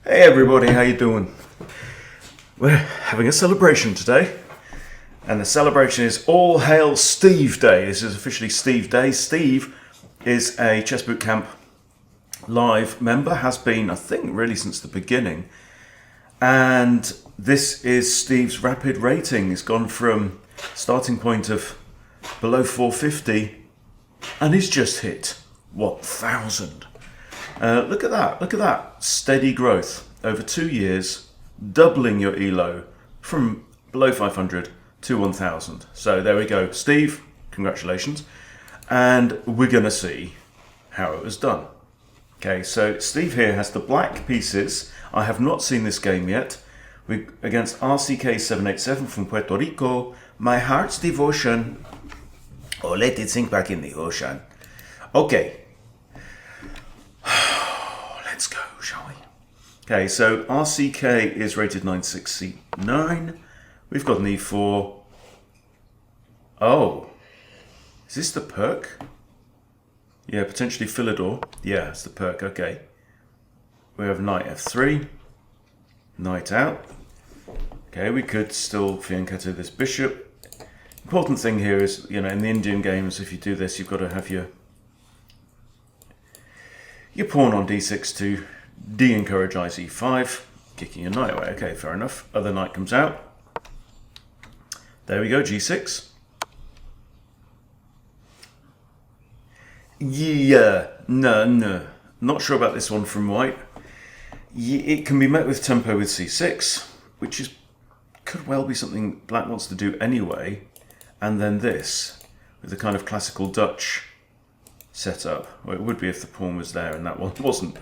Hey everybody, how you doing? We're having a celebration today, and the celebration is All Hail Steve Day. This is officially Steve Day. Steve is a Chess Boot Camp live member, has been, I think, really since the beginning. And this is Steve's rapid rating. He's gone from starting point of below 450, and he's just hit 1,000. Look at that steady growth over 2 years, doubling your ELO from below 500 to 1,000. So there we go. Steve, congratulations. And we're going to see how it was done. Okay, so Steve here has the black pieces. I have not seen this game yet. Against RCK787 from Puerto Rico, my heart's devotion. Oh, let it sink back in the ocean. Okay. Let's go, shall we? Okay, so RCK is rated 969. We've got an E4. Oh, is this the perk? Yeah, potentially Philidor. Yeah, it's the perk, okay. We have knight F3. Knight out. Okay, we could still fianchetto this bishop. Important thing here is, in the Indian games, if you do this, you've got to have your pawn on d6 to de-encourage IC5, kicking your knight away. Okay, fair enough. Other knight comes out. There we go, g6. Yeah, no. Not sure about this one from white. It can be met with tempo with c6, which could well be something black wants to do anyway. And then this, with the kind of classical Dutch setup. Well, it would be if the pawn was there and that one wasn't.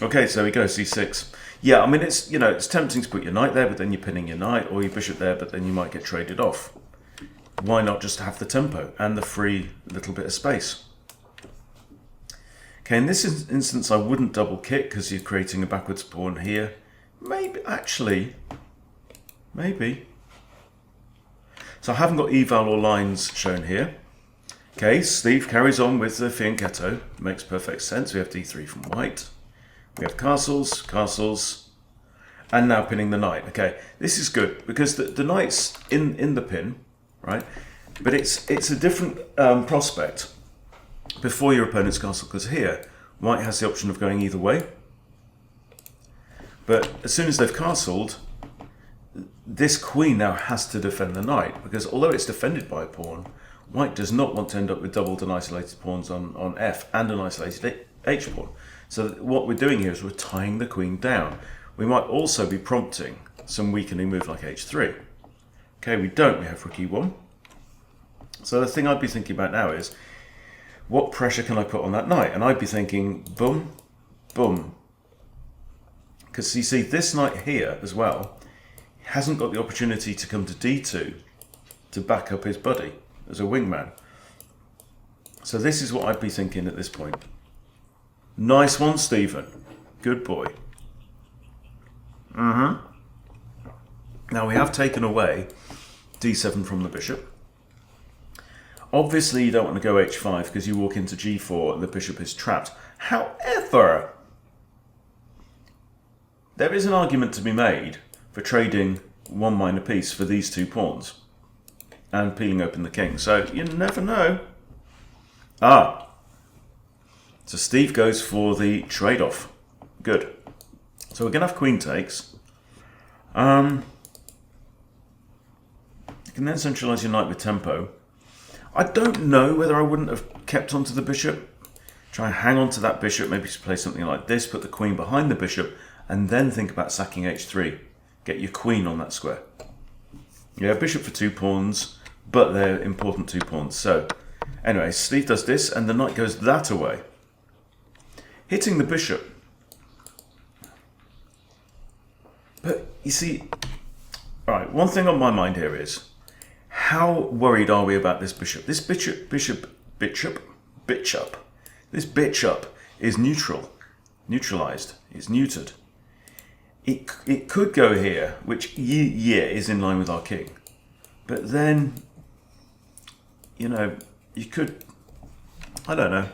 Okay, so we go c6. Yeah, I mean it's tempting to put your knight there, but then you're pinning your knight, or your bishop there, but then you might get traded off. Why not just have the tempo and the free little bit of space? Okay, in this instance, I wouldn't double kick because you're creating a backwards pawn here. Maybe. So I haven't got eval or lines shown here. Okay, Steve carries on with the fianchetto. Makes perfect sense. We have d3 from white. We have castles, and now pinning the knight. Okay, this is good because the knight's in the pin, right? But it's a different prospect before your opponent's castle, because here white has the option of going either way. But as soon as they've castled, this queen now has to defend the knight, because although it's defended by a pawn, white does not want to end up with doubled and isolated pawns on F and an isolated H pawn. So what we're doing here is we're tying the queen down. We might also be prompting some weakening move like H3. Okay, we don't. We have rook E1. So the thing I'd be thinking about now is, what pressure can I put on that knight? And I'd be thinking, boom, boom. Because you see, this knight here as well hasn't got the opportunity to come to D2 to back up his buddy as a wingman. So this is what I'd be thinking at this point. Nice one, Stephen. Good boy. Now we have taken away d7 from the bishop. Obviously you don't want to go h5 because you walk into g4 and the bishop is trapped. However, there is an argument to be made for trading one minor piece for these two pawns and peeling open the king. So you never know. So Steve goes for the trade-off. Good. So we're going to have queen takes. You can then centralise your knight with tempo. I don't know whether I wouldn't have kept onto the bishop. Try and hang on to that bishop, maybe play something like this, put the queen behind the bishop, and then think about sacking h3. Get your queen on that square. You have bishop for 2 pawns, but they're important 2 pawns. So, anyway, Steve does this, and the knight goes that away. Hitting the bishop. But, you see, alright, one thing on my mind here is, how worried are we about this bishop? This bishop is neutralized, it's neutered. It could go here, which is in line with our king. But then, you could, I don't know.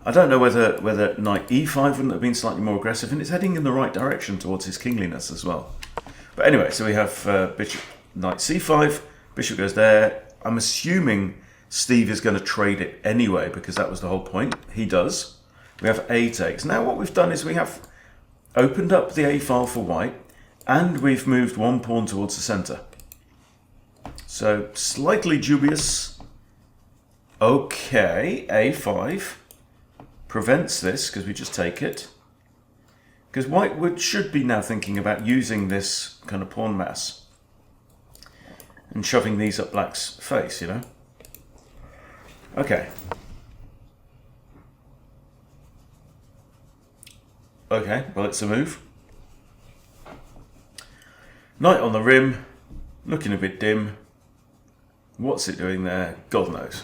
I don't know whether knight e5 wouldn't have been slightly more aggressive, and it's heading in the right direction towards his kingliness as well. But anyway, so we have bishop, knight c5, bishop goes there. I'm assuming Steve is going to trade it anyway, because that was the whole point. He does. We have a takes. Now what we've done is we have opened up the a file for white, and we've moved one pawn towards the center. So slightly dubious. Okay, a5 prevents this because we just take it. Because white should be now thinking about using this kind of pawn mass and shoving these up black's face, you know. Okay. Okay, well, it's a move. Knight on the rim, looking a bit dim. What's it doing there? God knows.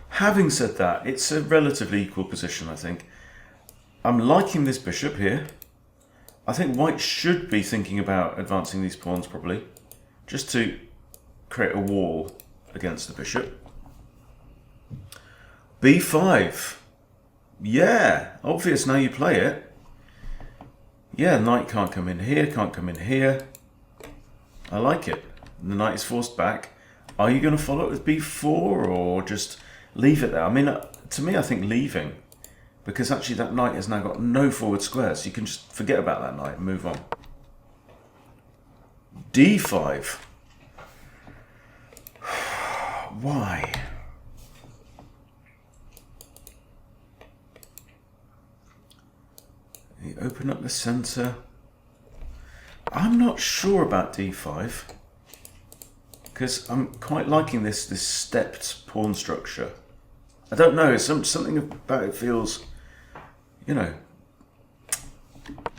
Having said that, it's a relatively equal position, I think. I'm liking this bishop here. I think white should be thinking about advancing these pawns probably, just to create a wall against the bishop. b5. Yeah, obvious now you play it. Yeah, knight can't come in here, can't come in here. I like it. The knight is forced back. Are you going to follow it with b4 or just leave it there? I mean, to me, I think leaving. Because actually that knight has now got no forward square, so you can just forget about that knight and move on. d5. Why? You open up the center. I'm not sure about d5. Because I'm quite liking this stepped pawn structure. I don't know, something about it feels, you know,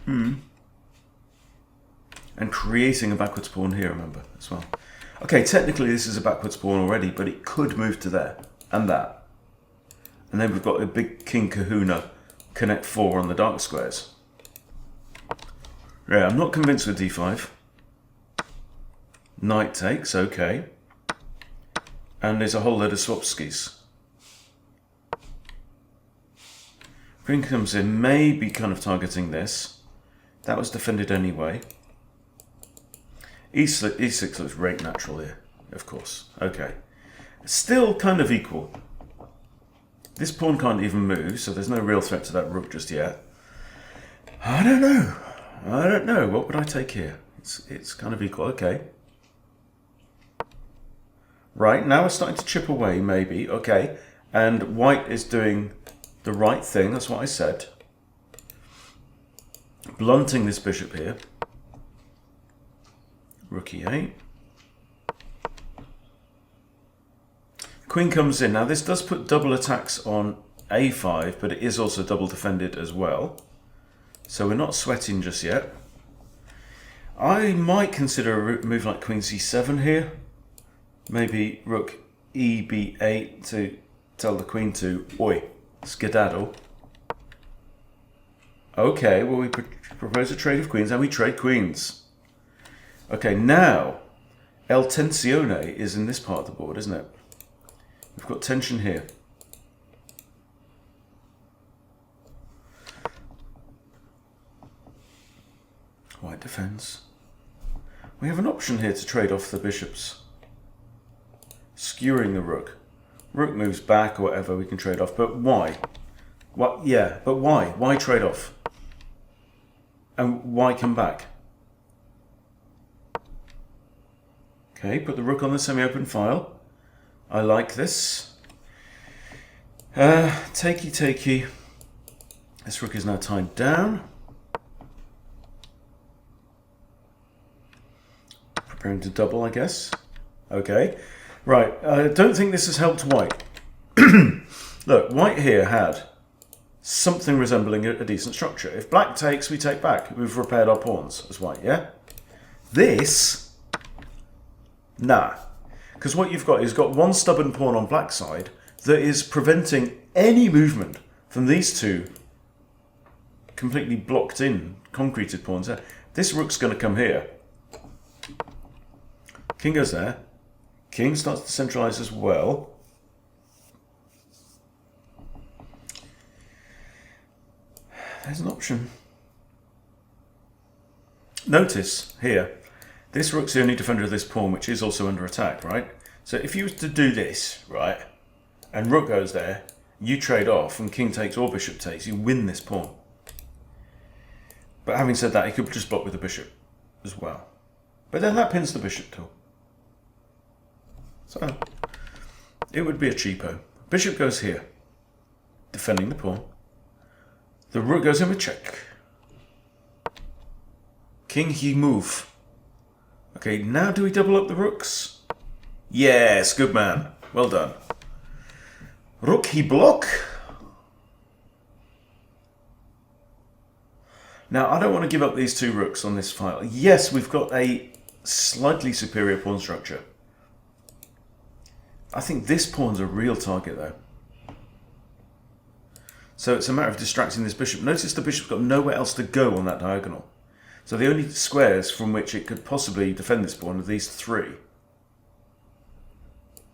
and creating a backwards pawn here, remember, as well. Okay, technically this is a backwards pawn already, but it could move to there, and that. And then we've got a big king kahuna, connect 4 on the dark squares. Yeah, I'm not convinced with d5. Knight takes, okay. And there's a whole load of swapskis. Queen comes in, maybe kind of targeting this. That was defended anyway. E6 looks right natural here, of course. Okay. Still kind of equal. This pawn can't even move, so there's no real threat to that rook just yet. I don't know. I don't know. What would I take here? It's kind of equal. Okay. Right, now we're starting to chip away, maybe. Okay. And white is doing the right thing. That's what I said. Blunting this bishop here. Rook e8. Queen comes in. Now this does put double attacks on a5, but it is also double defended as well. So we're not sweating just yet. I might consider a move like queen c7 here. Maybe rook e b8 to tell the queen to, oi, skedaddle. Okay, well we propose a trade of queens and we trade queens. Okay, now El Tensione is in this part of the board, isn't it? We've got tension here. White defends. We have an option here to trade off the bishops. Skewering the rook. Rook moves back or whatever, we can trade off. But why? What? Yeah, but why? Why trade off? And why come back? Okay, put the rook on the semi-open file. I like this. Takey, takey. This rook is now tied down. Preparing to double, I guess. Okay. Right, I don't think this has helped white. Look, white here had something resembling a decent structure. If black takes, we take back. We've repaired our pawns as white, yeah? This, nah. Because what you've got is one stubborn pawn on black side that is preventing any movement from these two completely blocked in, concreted pawns. This rook's going to come here. King goes there. King starts to centralize as well. there's an option. Notice here, this rook's the only defender of this pawn, which is also under attack, right? So if you was to do this, right, and rook goes there, you trade off, and king takes or bishop takes, you win this pawn. But having said that, he could just block with the bishop as well. But then that pins the bishop too. So it would be a cheapo. Bishop goes here, defending the pawn. The rook goes in with check. King he move. Okay, now do we double up the rooks? Yes, good man. Well done. Rook he block. Now, I don't want to give up these two rooks on this file. Yes, we've got a slightly superior pawn structure. I think this pawn's a real target, though. So it's a matter of distracting this bishop. Notice the bishop's got nowhere else to go on that diagonal. So the only squares from which it could possibly defend this pawn are these three.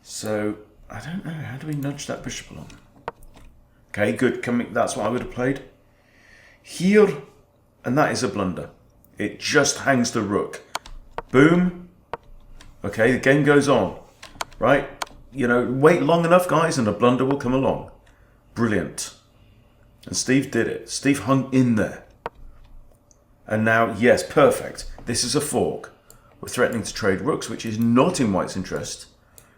So, I don't know. How do we nudge that bishop along? Okay, good. That's what I would have played. Here, and that is a blunder. It just hangs the rook. Boom. Okay, the game goes on. Right? You know, wait long enough, guys, and a blunder will come along. Brilliant. And Steve did it. Steve hung in there. And now, yes, perfect. This is a fork. We're threatening to trade rooks, which is not in white's interest.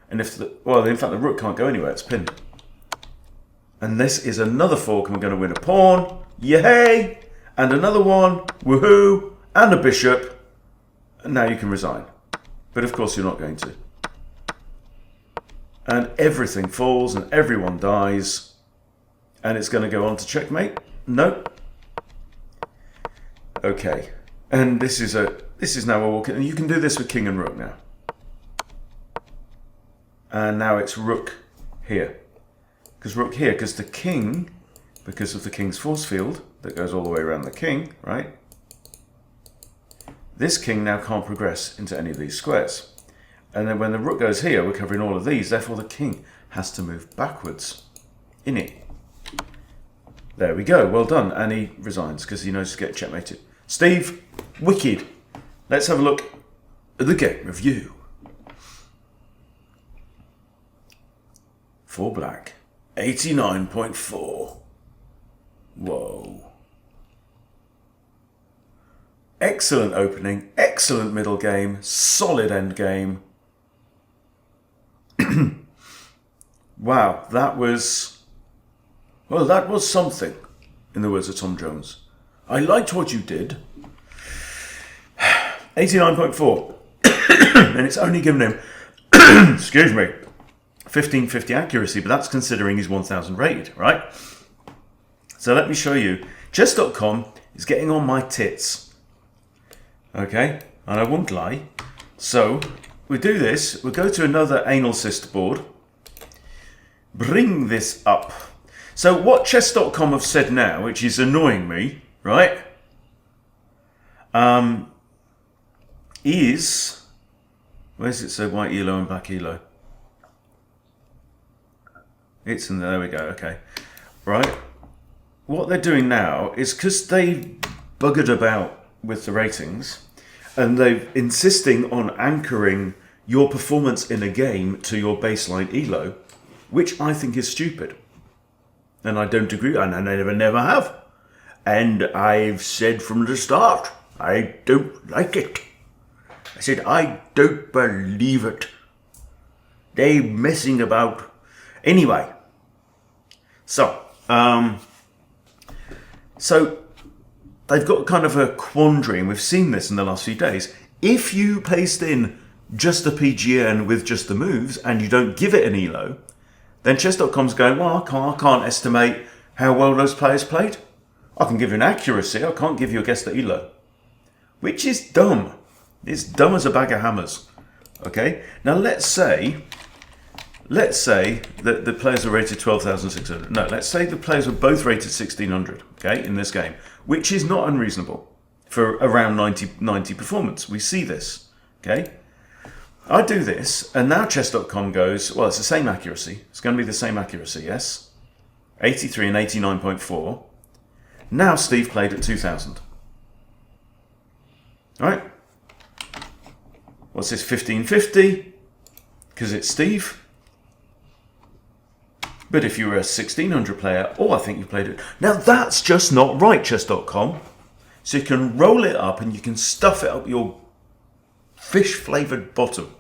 And in fact, the rook can't go anywhere. It's pinned. And this is another fork, and we're going to win a pawn. Yay! And another one. Woohoo! And a bishop. And now you can resign. But of course you're not going to. And everything falls, and everyone dies. And it's going to go on to checkmate. Nope. Okay, and this is now a walk, and you can do this with king and rook now. And now it's rook here, because the king, because of the king's force field that goes all the way around the king, right? This king now can't progress into any of these squares, and then when the rook goes here, we're covering all of these. Therefore, the king has to move backwards. In it. There we go. Well done, and he resigns because he knows to get checkmated. Steve, wicked. Let's have a look at the game review. For black, 89.4. Whoa. Excellent opening, excellent middle game, solid end game. Wow, that was something, in the words of Tom Jones. I liked what you did. 89.4. And it's only given him, excuse me, 1550 accuracy, but that's considering he's 1000 rated, right? So let me show you. Chess.com is getting on my tits. Okay? And I won't lie. So, we do this. We go to another anal cyst board. Bring this up. So what chess.com have said now, which is annoying me, right? Is, where's it say white elo and black elo? It's in there we go, okay. Right. What they're doing now is because they buggered about with the ratings and they're insisting on anchoring your performance in a game to your baseline elo, which I think is stupid. And I don't agree, and I never have. And I've said from the start, I don't like it. I said, I don't believe it. They messing about. Anyway, so they've got kind of a quandary, and we've seen this in the last few days. If you paste in just a PGN with just the moves, and you don't give it an elo, then chess.com's going, well, I can't estimate how well those players played. I can give you an accuracy, I can't give you a guess the elo. Which is dumb. It's dumb as a bag of hammers. Okay? Now let's say that the players are rated 12,600. No, let's say the players were both rated 1,600, okay, in this game, which is not unreasonable for around 90 performance. We see this, okay? I do this, and now chess.com goes, well, it's the same accuracy. It's going to be the same accuracy, yes? 83 and 89.4. Now Steve played at 2,000. All right. What's this, 1550? Because it's Steve. But if you were a 1600 player, I think you played it. Now that's just not right, chess.com. So you can roll it up and you can stuff it up your fish-flavoured bottom.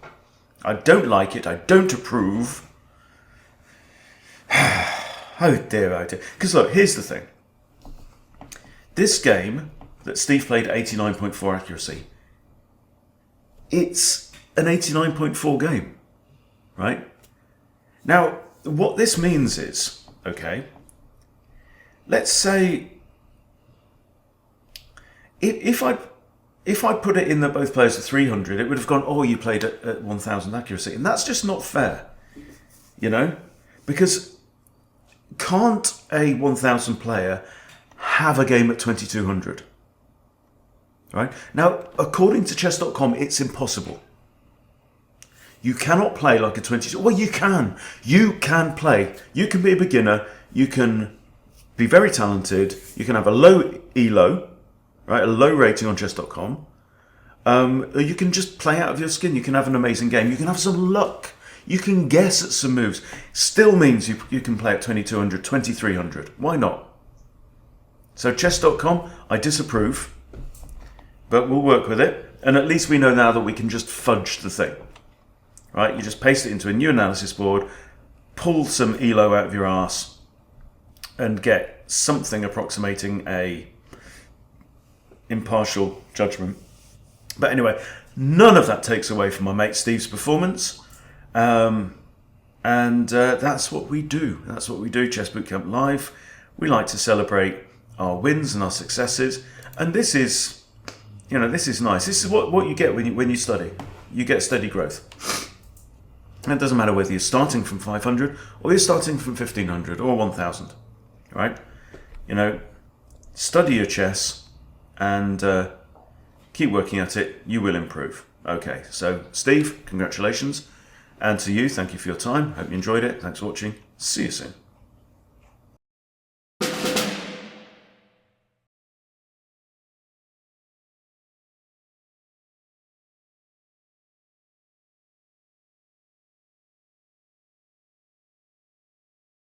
I don't like it. I don't approve. Oh dear, oh dear. Because look, here's the thing. This game that Steve played at 89.4 accuracy, it's an 89.4 game, right? Now, what this means is, okay, let's say if I put it in that both players are 300, it would have gone, oh, you played at 1,000 accuracy. And that's just not fair, you know? Because can't a 1,000 player have a game at 2,200? Right? Now, according to chess.com, it's impossible. You cannot play like a 22. Well, you can. You can play. You can be a beginner. You can be very talented. You can have a low elo, right? A low rating on chess.com. Or you can just play out of your skin. You can have an amazing game. You can have some luck. You can guess at some moves. Still means you can play at 2,200, 2,300. Why not? So chess.com, I disapprove. But we'll work with it. And at least we know now that we can just fudge the thing. Right? You just paste it into a new analysis board, pull some ELO out of your arse, and get something approximating a impartial judgment. But anyway, none of that takes away from my mate Steve's performance. And that's what we do. That's what we do, Chess Bootcamp Live. We like to celebrate our wins and our successes. And this is, you know, this is nice. This is what you get when you study. You get steady growth. And it doesn't matter whether you're starting from 500 or you're starting from 1,500 or 1,000, right? You know, study your chess and keep working at it. You will improve. Okay, so Steve, congratulations. And to you, thank you for your time. Hope you enjoyed it. Thanks for watching. See you soon.